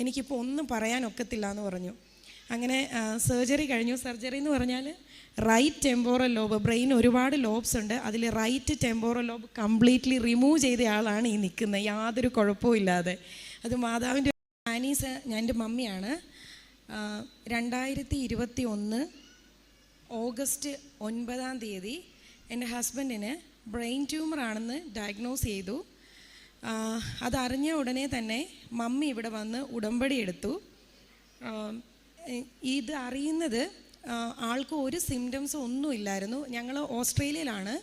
എനിക്കിപ്പോൾ ഒന്നും പറയാനൊക്കത്തില്ല എന്ന് പറഞ്ഞു. അങ്ങനെ സർജറി കഴിഞ്ഞു. സർജറി എന്ന് പറഞ്ഞാൽ റൈറ്റ് ടെമ്പോറൽ ലോബ്, ബ്രെയിൻ ഒരുപാട് ലോബ്സ് ഉണ്ട്, അതിൽ right temporal lobe completely remove ചെയ്ത ആളാണ് ഈ നിൽക്കുന്നത്, യാതൊരു കുഴപ്പവും ഇല്ലാതെ. അത് മാതാവിൻ്റെ ആനീസ്, ഞാൻ എൻ്റെ മമ്മിയാണ്. 2021 ഓഗസ്റ്റ് 9 എൻ്റെ ഹസ്ബൻഡിന് ബ്രെയിൻ ട്യൂമറാണെന്ന് ഡയഗ്നോസ് ചെയ്തു. അതറിഞ്ഞ ഉടനെ തന്നെ മമ്മി ഇവിടെ വന്ന് ഉടമ്പടി എടുത്തു. ഇത് അറിയുന്നത് ആൾക്ക് ഒരു സിംറ്റംസും ഒന്നും ഇല്ലായിരുന്നു. ഞങ്ങൾ ഓസ്ട്രേലിയയിലാണ്.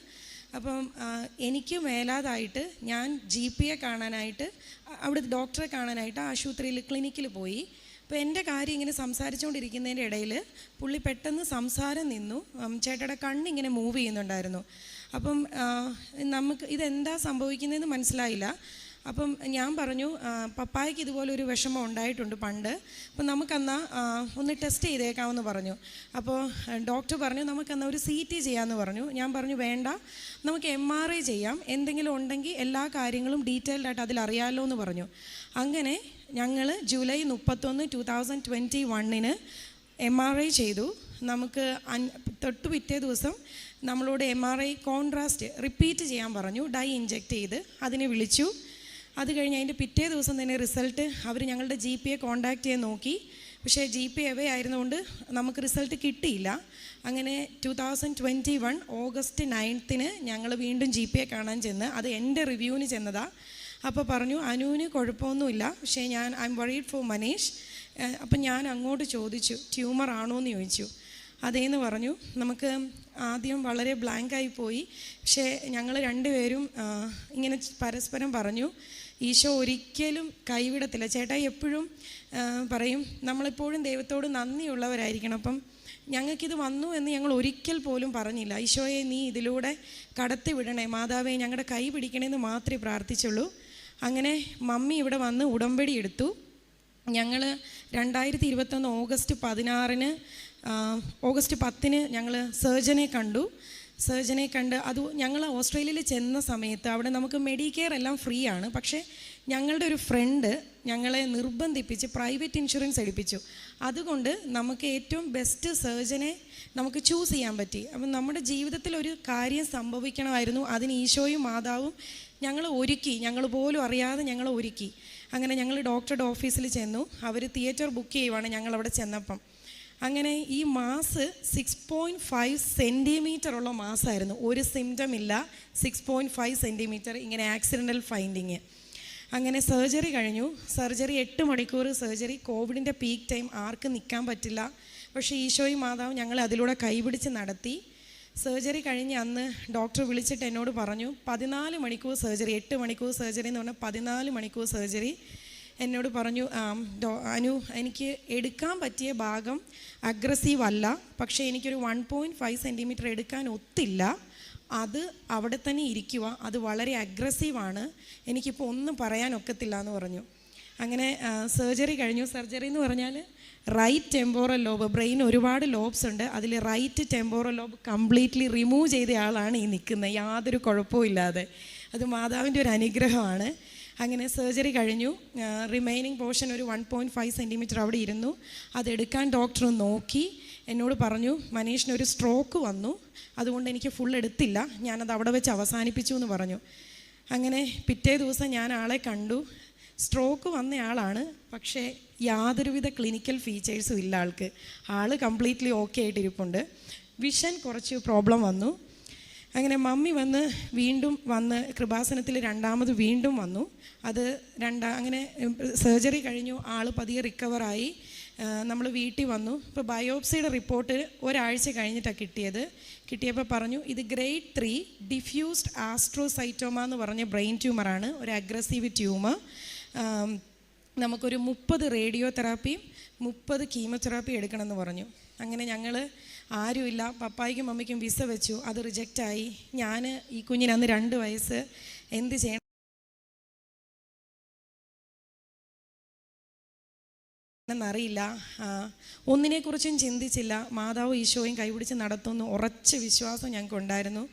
അപ്പം എനിക്ക് മേലാതായിട്ട് ഞാൻ GP കാണാനായിട്ട്, അവിടുത്തെ ഡോക്ടറെ കാണാനായിട്ട് ആശുപത്രിയിൽ ക്ലിനിക്കിൽ പോയി. അപ്പോൾ എൻ്റെ കാര്യം ഇങ്ങനെ സംസാരിച്ചുകൊണ്ടിരിക്കുന്നതിൻ്റെ ഇടയിൽ പുള്ളി പെട്ടെന്ന് സംസാരം നിന്നു. ചേട്ടയുടെ കണ്ണിങ്ങനെ മൂവ് ചെയ്യുന്നുണ്ടായിരുന്നു. അപ്പം നമുക്ക് ഇതെന്താ സംഭവിക്കുന്നതെന്ന് മനസ്സിലായില്ല. അപ്പം ഞാൻ പറഞ്ഞു, പപ്പായ്ക്ക് ഇതുപോലൊരു വിഷമം ഉണ്ടായിട്ടുണ്ട് പണ്ട്, അപ്പം നമുക്കെന്നാൽ ഒന്ന് ടെസ്റ്റ് ചെയ്തേക്കാമെന്ന് പറഞ്ഞു. അപ്പോൾ ഡോക്ടർ പറഞ്ഞു നമുക്കെന്നാൽ ഒരു CT ചെയ്യാമെന്ന് പറഞ്ഞു. ഞാൻ പറഞ്ഞു വേണ്ട, നമുക്ക് MRI ചെയ്യാം, എന്തെങ്കിലും ഉണ്ടെങ്കിൽ എല്ലാ കാര്യങ്ങളും ഡീറ്റെയിൽഡായിട്ട് അതിലറിയാമല്ലോ എന്ന് പറഞ്ഞു. അങ്ങനെ ഞങ്ങൾ ജൂലൈ 31, 2021 MRI ചെയ്തു. നമുക്ക് തൊട്ട് പിറ്റേ ദിവസം നമ്മളോട് MRI കോൺട്രാസ്റ്റ് റിപ്പീറ്റ് ചെയ്യാൻ പറഞ്ഞു. ഡൈ ഇഞ്ചെക്റ്റ് ചെയ്ത് അതിനെ വിളിച്ചു. അത് കഴിഞ്ഞ് അതിൻ്റെ പിറ്റേ ദിവസം തന്നെ റിസൾട്ട് അവർ ഞങ്ങളുടെ GP കോൺടാക്റ്റ് ചെയ്യാൻ നോക്കി. പക്ഷേ GP അവേ ആയിരുന്നുകൊണ്ട് നമുക്ക് റിസൾട്ട് കിട്ടിയില്ല. അങ്ങനെ 2021 ഓഗസ്റ്റ് 9 ഞങ്ങൾ വീണ്ടും GP കാണാൻ ചെന്ന്, അത് എൻ്റെ റിവ്യൂവിന് ചെന്നതാണ്. അപ്പോൾ പറഞ്ഞു അനുവിന് കുഴപ്പമൊന്നുമില്ല, പക്ഷേ I am worried for Manish. അപ്പം ഞാൻ അങ്ങോട്ട് ചോദിച്ചു ട്യൂമർ ആണോ എന്ന് ചോദിച്ചു. അതേന്ന് പറഞ്ഞു. നമുക്ക് ആദ്യം വളരെ ബ്ലാങ്കായി പോയി. പക്ഷേ ഞങ്ങൾ രണ്ടുപേരും ഇങ്ങനെ പരസ്പരം പറഞ്ഞു ഈശോ ഒരിക്കലും കൈവിടത്തില്ല. ചേട്ടായി എപ്പോഴും പറയും നമ്മളെപ്പോഴും ദൈവത്തോട് നന്ദിയുള്ളവരായിരിക്കണം. അപ്പം ഞങ്ങൾക്കിത് വന്നു എന്ന് ഞങ്ങൾ ഒരിക്കൽ പോലും പറഞ്ഞില്ല. ഈശോയെ നീ ഇതിലൂടെ കടത്തി വിടണേ, മാതാവേ ഞങ്ങളുടെ കൈ പിടിക്കണമെന്ന് മാത്രമേ പ്രാർത്ഥിച്ചുള്ളൂ. അങ്ങനെ മമ്മി ഇവിടെ വന്ന് ഉടമ്പടി എടുത്തു. ഞങ്ങൾ 2021 ഓഗസ്റ്റ് 10 ഞങ്ങൾ സർജനെ കണ്ടു. അത് ഞങ്ങൾ ഓസ്ട്രേലിയയിൽ ചെന്ന സമയത്ത് അവിടെ നമുക്ക് മെഡിക്കെയർ എല്ലാം ഫ്രീ ആണ്. പക്ഷേ ഞങ്ങളുടെ ഒരു ഫ്രണ്ട് ഞങ്ങളെ നിർബന്ധിപ്പിച്ച് പ്രൈവറ്റ് ഇൻഷുറൻസ് എടുപ്പിച്ചു. അതുകൊണ്ട് നമുക്ക് ഏറ്റവും ബെസ്റ്റ് സർജനെ നമുക്ക് ചൂസ് ചെയ്യാൻ പറ്റി. അപ്പം നമ്മുടെ ജീവിതത്തിൽ ഒരു കാര്യം സംഭവിക്കണമായിരുന്നു, അതിന് ഈശോയും മാതാവും ഞങ്ങൾ ഒരുക്കി, ഞങ്ങൾ പോലും അറിയാതെ ഞങ്ങൾ ഒരുക്കി. അങ്ങനെ ഞങ്ങൾ ഡോക്ടറുടെ ഓഫീസിൽ ചെന്നു. അവർ തിയേറ്റർ ബുക്ക് ചെയ്യുവാണ് ഞങ്ങളവിടെ ചെന്നപ്പം. അങ്ങനെ ഈ മാസ് 6.5 സെൻറ്റിമീറ്റർ ഉള്ള മാസമായിരുന്നു. ഒരു സിംറ്റം ഇല്ല, 6.5 സെൻറ്റിമീറ്റർ, ഇങ്ങനെ ആക്സിഡൻ്റൽ ഫൈൻഡിങ്. അങ്ങനെ സർജറി കഴിഞ്ഞു. സർജറി 8 മണിക്കൂർ സർജറി. കോവിഡിൻ്റെ പീക്ക് ടൈം, ആർക്കും നിൽക്കാൻ പറ്റില്ല. പക്ഷേ ഈശോയും മാതാവും ഞങ്ങളെ അതിലൂടെ കൈപിടിച്ച് നടത്തി. സർജറി കഴിഞ്ഞ് അന്ന് ഡോക്ടർ വിളിച്ചിട്ട് എന്നോട് പറഞ്ഞു 14 മണിക്കൂർ സർജറി, 8 മണിക്കൂർ സർജറി എന്ന് പറഞ്ഞാൽ 14 മണിക്കൂർ സർജറി. എന്നോട് പറഞ്ഞു അനു എനിക്ക് എടുക്കാൻ പറ്റിയ ഭാഗം അഗ്രസീവ് അല്ല, പക്ഷേ എനിക്കൊരു 1.5 സെൻറ്റിമീറ്റർ എടുക്കാൻ ഒത്തില്ല, അത് അവിടെ തന്നെ ഇരിക്കുക, അത് വളരെ അഗ്രസീവാണ്, എനിക്കിപ്പോൾ ഒന്നും പറയാനൊക്കത്തില്ല എന്ന് പറഞ്ഞു. അങ്ങനെ സർജറി കഴിഞ്ഞു. സർജറി എന്ന് പറഞ്ഞാൽ റൈറ്റ് ടെമ്പോറൽ ലോബ്, ബ്രെയിൻ ഒരുപാട് ലോബ്സ് ഉണ്ട്, അതിൽ right temporal lobe completely remove ചെയ്ത ആളാണ് ഈ നിൽക്കുന്നത്, യാതൊരു കുഴപ്പവും ഇല്ലാതെ. അത് മാതാവിൻ്റെ ഒരു അനുഗ്രഹമാണ്. അങ്ങനെ സർജറി കഴിഞ്ഞു. റിമൈനിങ് പോർഷൻ ഒരു 1.5 സെൻറ്റിമീറ്റർ അവിടെ ഇരുന്നു. അതെടുക്കാൻ ഡോക്ടർ നോക്കി എന്നോട് പറഞ്ഞു മനീഷിനൊരു സ്ട്രോക്ക് വന്നു, അതുകൊണ്ട് എനിക്ക് ഫുൾ എടുത്തില്ല, ഞാനത് അവിടെ വെച്ച് അവസാനിപ്പിച്ചു എന്ന് പറഞ്ഞു. അങ്ങനെ പിറ്റേ ദിവസം ഞാൻ ആളെ കണ്ടു. സ്ട്രോക്ക് വന്നയാളാണ്, പക്ഷേ യാതൊരുവിധ ക്ലിനിക്കൽ ഫീച്ചേഴ്സും ഇല്ല ആൾക്ക്. ആൾ കംപ്ലീറ്റ്ലി ഓക്കെ ആയിട്ടിരിപ്പുണ്ട്. വിഷൻ കുറച്ച് പ്രോബ്ലം വന്നു. അങ്ങനെ മമ്മി വീണ്ടും വന്ന് കൃപാസനത്തിൽ രണ്ടാമത് വീണ്ടും വന്നു. അത് അങ്ങനെ സർജറി കഴിഞ്ഞു. ആൾ പതിയെ റിക്കവറായി. നമ്മൾ വീട്ടിൽ വന്നു. ഇപ്പോൾ ബയോപ്സിയുടെ റിപ്പോർട്ട് ഒരാഴ്ച കഴിഞ്ഞിട്ടാണ് കിട്ടിയപ്പോൾ പറഞ്ഞു ഇത് ഗ്രേഡ് 3 ഡിഫ്യൂസ്ഡ് ആസ്ട്രോസൈറ്റോമ എന്ന് പറഞ്ഞ ബ്രെയിൻ ട്യൂമറാണ്, ഒരു അഗ്രസീവ് ട്യൂമർ. നമുക്കൊരു 30 റേഡിയോ തെറാപ്പിയും 30 കീമോതെറാപ്പി എടുക്കണമെന്ന് പറഞ്ഞു. അങ്ങനെ ഞങ്ങൾ ആരുമില്ല, പപ്പായ്ക്കും മമ്മിക്കും വിസ വെച്ചു, അത് റിജക്റ്റായി. ഞാൻ ഈ കുഞ്ഞിന് അന്ന് 2 വയസ്സ്, എന്ത് ചെയ്യണം എന്നറിയില്ല, ഒന്നിനെക്കുറിച്ചും ചിന്തിച്ചില്ല. മാതാവും ഈശോയും കൈപിടിച്ച് നടത്തുന്നു ഉറച്ച വിശ്വാസം ഞങ്ങൾക്കുണ്ടായിരുന്നു.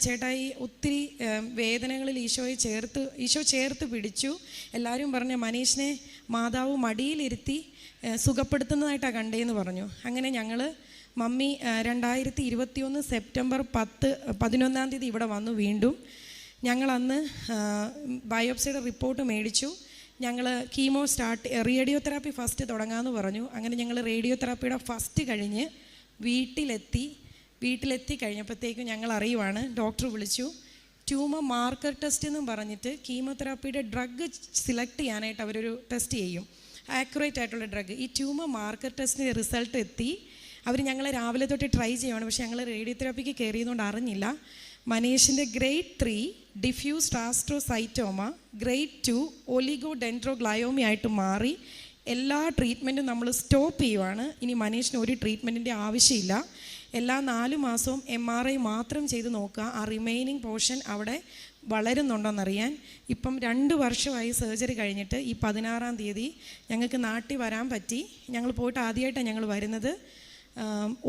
ചേട്ടായി ഒത്തിരി വേദനകളിൽ ഈശോ ചേർത്ത് പിടിച്ചു. എല്ലാവരും പറഞ്ഞ മനീഷിനെ മാതാവ് മടിയിലിരുത്തി സുഖപ്പെടുത്തുന്നതായിട്ടാണ് കണ്ടേന്ന് പറഞ്ഞു. അങ്ങനെ ഞങ്ങൾ മമ്മി 2021 സെപ്റ്റംബർ 11 തീയതി ഇവിടെ വന്നു. വീണ്ടും ഞങ്ങളന്ന് ബയോപ്സിയുടെ റിപ്പോർട്ട് മേടിച്ചു. ഞങ്ങൾ കീമോ റേഡിയോതെറാപ്പി ഫസ്റ്റ് തുടങ്ങാമെന്ന് പറഞ്ഞു. അങ്ങനെ ഞങ്ങൾ റേഡിയോതെറാപ്പിയുടെ ഫസ്റ്റ് കഴിഞ്ഞ് വീട്ടിലെത്തി കഴിഞ്ഞപ്പോഴത്തേക്കും ഞങ്ങൾ അറിയുവാണ്, ഡോക്ടർ വിളിച്ചു, ട്യൂമർ മാർക്കർ ടെസ്റ്റ് എന്നും പറഞ്ഞിട്ട് കീമോതെറാപ്പിയുടെ ഡ്രഗ് സെലക്ട് ചെയ്യാനായിട്ട് അവരൊരു ടെസ്റ്റ് ചെയ്യും, ആക്യുറേറ്റ് ആയിട്ടുള്ള ഡ്രഗ്. ഈ ട്യൂമർ മാർക്കർ ടെസ്റ്റിൻ്റെ റിസൾട്ട് എത്തി. അവർ ഞങ്ങളെ രാവിലെ തൊട്ട് ട്രൈ ചെയ്യുവാണ്. പക്ഷേ ഞങ്ങൾ റേഡിയോതെറാപ്പിക്ക് കയറിയതുകൊണ്ട് അറിഞ്ഞില്ല. മനീഷിൻ്റെ ഗ്രേഡ് 3 ഡിഫ്യൂസ്ഡ് ആസ്ട്രോസൈറ്റോമ, ഗ്രേഡ് 2 ഒലിഗോഡെൻഡ്രോഗ്ലയോമി ആയിട്ട് മാറി. എല്ലാ ട്രീറ്റ്മെൻറ്റും നമ്മൾ സ്റ്റോപ്പ് ചെയ്യുവാണ്. ഇനി മനീഷിന് ഒരു ട്രീറ്റ്മെൻറ്റിൻ്റെ ആവശ്യമില്ല. എല്ലാ 4 മാസവും MRI മാത്രം ചെയ്ത് നോക്കുക, ആ റിമൈനിങ് പോർഷൻ അവിടെ വളരുന്നുണ്ടോയെന്നറിയാൻ. ഇപ്പം 2 വർഷമായി സർജറി കഴിഞ്ഞിട്ട്. ഈ 16 തീയതി ഞങ്ങൾക്ക് നാട്ടിൽ വരാൻ പറ്റി. ഞങ്ങൾ പോയിട്ട് ആദ്യമായിട്ടാണ് ഞങ്ങൾ വരുന്നത്.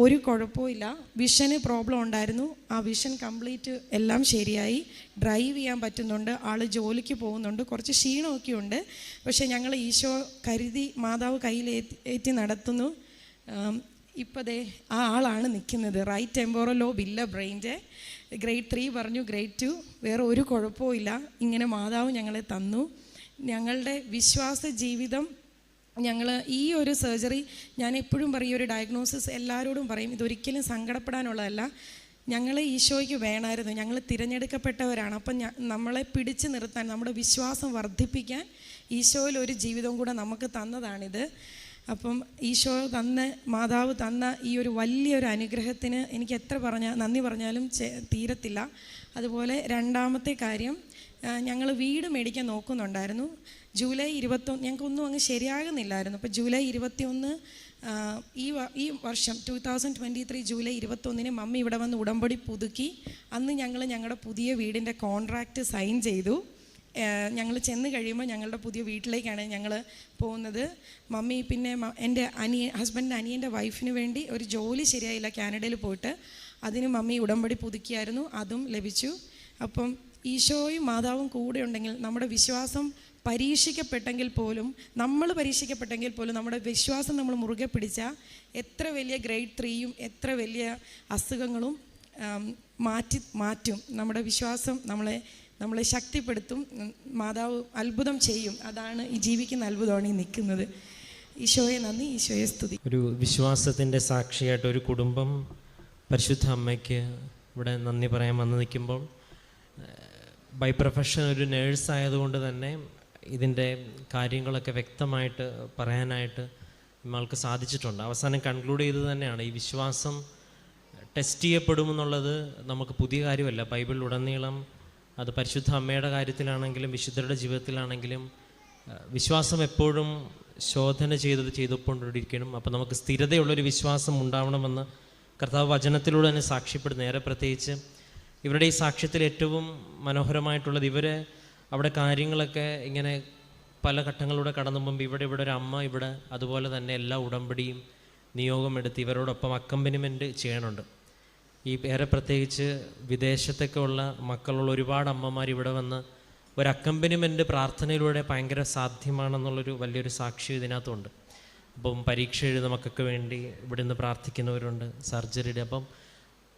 ഒരു കുഴപ്പമില്ല. വിഷന് പ്രോബ്ലം ഉണ്ടായിരുന്നു. ആ വിഷൻ കംപ്ലീറ്റ് എല്ലാം ശരിയായി. ഡ്രൈവ് ചെയ്യാൻ പറ്റുന്നുണ്ട്. ആൾ ജോലിക്ക് പോകുന്നുണ്ട്. കുറച്ച് ക്ഷീണമൊക്കെ ഉണ്ട്. പക്ഷേ ഞങ്ങൾ ഈശോ കരുതി മാതാവ് കയ്യിലേറ്റി നടത്തുന്നു. ഇപ്പോൾ ദേ ആ ആളാണ് നിൽക്കുന്നത്. റൈറ്റ് ടെമ്പോറൽ ലോബ് ഇല്ല ബ്രെയിൻ്റെ. ഗ്രേഡ് 3 പറഞ്ഞു, ഗ്രേഡ് 2 വേറെ ഒരു കുഴപ്പമില്ല. ഇങ്ങനെ മാതാവ് ഞങ്ങളെ തന്നു. ഞങ്ങളുടെ വിശ്വാസ ജീവിതം, ഞങ്ങൾ ഈ ഒരു സർജറി, ഞാൻ എപ്പോഴും പറയും, ഒരു ഡയഗ്നോസിസ് എല്ലാവരോടും പറയും, ഇതൊരിക്കലും സങ്കടപ്പെടാനുള്ളതല്ല. ഞങ്ങളെ ഈശോയ്ക്ക് വേണമായിരുന്നു. ഞങ്ങൾ തിരഞ്ഞെടുക്കപ്പെട്ടവരാണ്. അപ്പം നമ്മളെ പിടിച്ചു നിർത്താൻ, നമ്മുടെ വിശ്വാസം വർദ്ധിപ്പിക്കാൻ ഈശോയിൽ ഒരു ജീവിതവും കൂടെ നമുക്ക് തന്നതാണിത്. അപ്പം ഈശോ മാതാവ് തന്ന ഈ ഒരു വലിയൊരു അനുഗ്രഹത്തിന് എനിക്ക് എത്ര നന്ദി പറഞ്ഞാലും തീരത്തില്ല. അതുപോലെ രണ്ടാമത്തെ കാര്യം, ഞങ്ങൾ വീട് മേടിക്കാൻ നോക്കുന്നുണ്ടായിരുന്നു. ജൂലൈ 21 ഞങ്ങൾക്കൊന്നും അങ്ങ് ശരിയാകുന്നില്ലായിരുന്നു. അപ്പോൾ ജൂലൈ 21 ഈ വർഷം 2023 ജൂലൈ 21 മമ്മി ഇവിടെ വന്ന് ഉടമ്പടി പുതുക്കി. അന്ന് ഞങ്ങൾ ഞങ്ങളുടെ പുതിയ വീടിൻ്റെ കോൺട്രാക്റ്റ് സൈൻ ചെയ്തു. ഞങ്ങൾ ചെന്ന് കഴിയുമ്പോൾ ഞങ്ങളുടെ പുതിയ വീട്ടിലേക്കാണ് ഞങ്ങൾ പോകുന്നത്. മമ്മി പിന്നെ എൻ്റെ ഹസ്ബൻഡിൻ്റെ അനിയൻ്റെ വൈഫിന് വേണ്ടി ഒരു ജോലി ശരിയായില്ല കാനഡയിൽ പോയിട്ട്, അതിന് മമ്മി ഉടമ്പടി പുതുക്കിയായിരുന്നു, അതും ലഭിച്ചു. അപ്പം ഈശോയും മാതാവും കൂടെ ഉണ്ടെങ്കിൽ, നമ്മുടെ വിശ്വാസം പരീക്ഷിക്കപ്പെട്ടെങ്കിൽ പോലും നമ്മുടെ വിശ്വാസം നമ്മൾ മുറുകെ പിടിച്ചാൽ എത്ര വലിയ ഗ്രേഡ് 3യും എത്ര വലിയ അസുഖങ്ങളും മാറ്റും. നമ്മുടെ വിശ്വാസം നമ്മളെ ശക്തിപ്പെടുത്തും. മാതാവ് അത്ഭുതം ചെയ്യും. അതാണ് ഈ ജീവിക്കുന്ന അത്ഭുതമാണ് ഈ നിൽക്കുന്നത്. ഈശോയെ നന്ദി, ഈശോയെ സ്തുതി. ഒരു വിശ്വാസത്തിൻ്റെ സാക്ഷിയായിട്ട് ഒരു കുടുംബം പരിശുദ്ധ അമ്മയ്ക്ക് ഇവിടെ നന്ദി പറയാൻ വന്ന് നിൽക്കുമ്പോൾ, ബൈ പ്രൊഫഷൻ ഒരു നേഴ്സ് ആയതുകൊണ്ട് തന്നെ ഇതിൻ്റെ കാര്യങ്ങളൊക്കെ വ്യക്തമായിട്ട് പറയാനായിട്ട് നമ്മൾക്ക് സാധിച്ചിട്ടുണ്ട്. അവസാനം കൺക്ലൂഡ് ചെയ്തത് തന്നെയാണ്, ഈ വിശ്വാസം ടെസ്റ്റ് ചെയ്യപ്പെടുമെന്നുള്ളത് നമുക്ക് പുതിയ കാര്യമല്ല. ബൈബിളിലുടനീളം അത് പരിശുദ്ധ അമ്മയുടെ കാര്യത്തിലാണെങ്കിലും വിശുദ്ധരുടെ ജീവിതത്തിലാണെങ്കിലും വിശ്വാസം എപ്പോഴും ശോധന ചെയ്തുകൊണ്ടിരിക്കണം. അപ്പോൾ നമുക്ക് സ്ഥിരതയുള്ളൊരു വിശ്വാസം ഉണ്ടാവണമെന്ന് കർത്താവ് വചനത്തിലൂടെ തന്നെ സാക്ഷ്യപ്പെടുന്നു. നേരെ പ്രത്യേകിച്ച് ഇവരുടെ ഈ സാക്ഷ്യത്തിൽ ഏറ്റവും മനോഹരമായിട്ടുള്ളത്, ഇവരെ അവിടെ കാര്യങ്ങളൊക്കെ ഇങ്ങനെ പല ഘട്ടങ്ങളിലൂടെ കടന്നു പോകുമ്പോൾ ഇവിടെ ഒരു അമ്മ ഇവിടെ അതുപോലെ തന്നെ എല്ലാ ഉടമ്പടിയും നിയോഗമെടുത്ത് ഇവരോടൊപ്പം അക്കമ്പനിമെൻറ്റ് ചെയ്യണുണ്ട്. ഈ ഏറെ പ്രത്യേകിച്ച് വിദേശത്തൊക്കെ ഉള്ള മക്കളുള്ള ഒരുപാട് അമ്മമാർ ഇവിടെ വന്ന് ഒരു അക്കമ്പനിമെൻറ്റ് പ്രാർത്ഥനയിലൂടെ ഭയങ്കര സാധ്യമാണെന്നുള്ളൊരു വലിയൊരു സാക്ഷ്യം ഇതിനകത്തുണ്ട്. അപ്പം പരീക്ഷ എഴുതുന്ന മക്കൾക്ക് വേണ്ടി ഇവിടെ നിന്ന് പ്രാർത്ഥിക്കുന്നവരുണ്ട്, സർജറിയുടെ. അപ്പം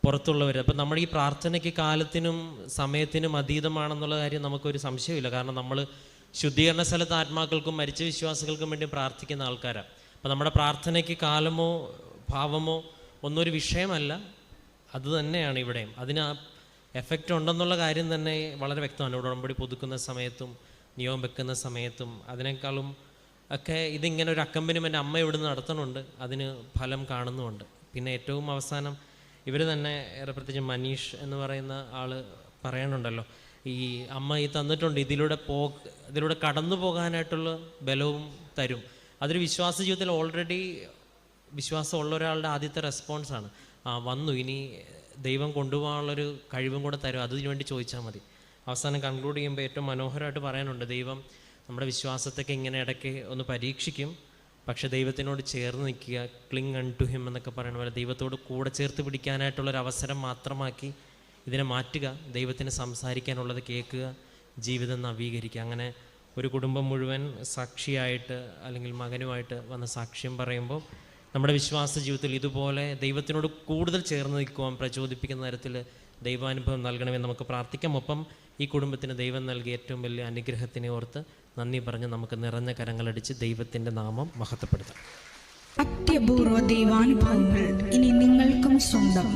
പുറത്തുള്ളവർ, അപ്പം നമ്മുടെ ഈ പ്രാർത്ഥനയ്ക്ക് കാലത്തിനും സമയത്തിനും അതീതമാണെന്നുള്ള കാര്യം നമുക്കൊരു സംശയമില്ല. കാരണം നമ്മൾ ശുദ്ധീകരണ സ്ഥലത്ത് ആത്മാക്കൾക്കും മരിച്ച വിശ്വാസികൾക്കും വേണ്ടി പ്രാർത്ഥിക്കുന്ന ആൾക്കാരാണ്. അപ്പം നമ്മുടെ പ്രാർത്ഥനയ്ക്ക് കാലമോ ഭാവമോ ഒന്നും ഒരു വിഷയമല്ല. അത് തന്നെയാണ് ഇവിടെയും. അതിന് എഫക്റ്റ് ഉണ്ടെന്നുള്ള കാര്യം തന്നെ വളരെ വ്യക്തമാണ്. ഇവിടെ ഉടമ്പടി പുതുക്കുന്ന സമയത്തും നിയമം വെക്കുന്ന സമയത്തും അതിനേക്കാളും ഒക്കെ ഇതിങ്ങനെ ഒരു അക്കമ്പനിമെൻ്റ് അമ്മ ഇവിടുന്ന് നടത്തണുണ്ട്, അതിന് ഫലം കാണുന്നുമുണ്ട്. പിന്നെ ഏറ്റവും അവസാനം ഇവർ തന്നെ ഏറെ പ്രത്യേകിച്ച് മനീഷ് എന്ന് പറയുന്ന ആൾ പറയണുണ്ടല്ലോ, ഈ അമ്മ ഈ തന്നിട്ടുണ്ട്, ഇതിലൂടെ കടന്നു പോകാനായിട്ടുള്ള ബലവും തരും. അതൊരു വിശ്വാസ ജീവിതത്തിൽ ഓൾറെഡി വിശ്വാസമുള്ള ഒരാളുടെ ആദ്യത്തെ റെസ്പോൺസാണ്. വന്നു, ഇനി ദൈവം കൊണ്ടുപോകാനുള്ളൊരു കഴിവും കൂടെ തരും, അതിനു വേണ്ടി ചോദിച്ചാൽ മതി. അവസാനം കൺക്ലൂഡ് ചെയ്യുമ്പോൾ ഏറ്റവും മനോഹരമായിട്ട് പറയാനുണ്ട്, ദൈവം നമ്മുടെ വിശ്വാസത്തൊക്കെ ഇങ്ങനെ ഇടയ്ക്ക് ഒന്ന് പരീക്ഷിക്കും, പക്ഷെ ദൈവത്തിനോട് ചേർന്ന് നിൽക്കുക, ക്ലിങ് അൺ ടു ഹിം എന്നൊക്കെ പറയുന്ന പോലെ ദൈവത്തോട് കൂടെ ചേർത്ത് പിടിക്കാനായിട്ടുള്ളൊരു അവസരം മാത്രമാക്കി ഇതിനെ മാറ്റുക, ദൈവത്തിന് സംസാരിക്കാനുള്ളത് കേൾക്കുക, ജീവിതം നവീകരിക്കുക. അങ്ങനെ ഒരു കുടുംബം മുഴുവൻ സാക്ഷിയായിട്ട് അല്ലെങ്കിൽ മകനുമായിട്ട് വന്ന് സാക്ഷ്യം പറയുമ്പോൾ നമ്മുടെ വിശ്വാസ ജീവിതത്തിൽ ഇതുപോലെ ദൈവത്തിനോട് കൂടുതൽ ചേർന്ന് നിൽക്കുവാൻ പ്രചോദിപ്പിക്കുന്ന തരത്തിൽ ദൈവാനുഭവം നൽകണമെന്ന് നമുക്ക് പ്രാർത്ഥിക്കാം. ഒപ്പം ഈ കുടുംബത്തിന് ദൈവം നൽകിയ ഏറ്റവും വലിയ അനുഗ്രഹത്തിനെ ഓർത്ത് നന്ദി പറഞ്ഞ് നമുക്ക് നിറഞ്ഞ കരങ്ങളടിച്ച് ദൈവത്തിൻ്റെ നാമം മഹത്വപ്പെടുത്താം. അത്യപൂർവ ദൈവാനുഭവങ്ങൾ ഇനി നിങ്ങൾക്കും സ്വന്തം.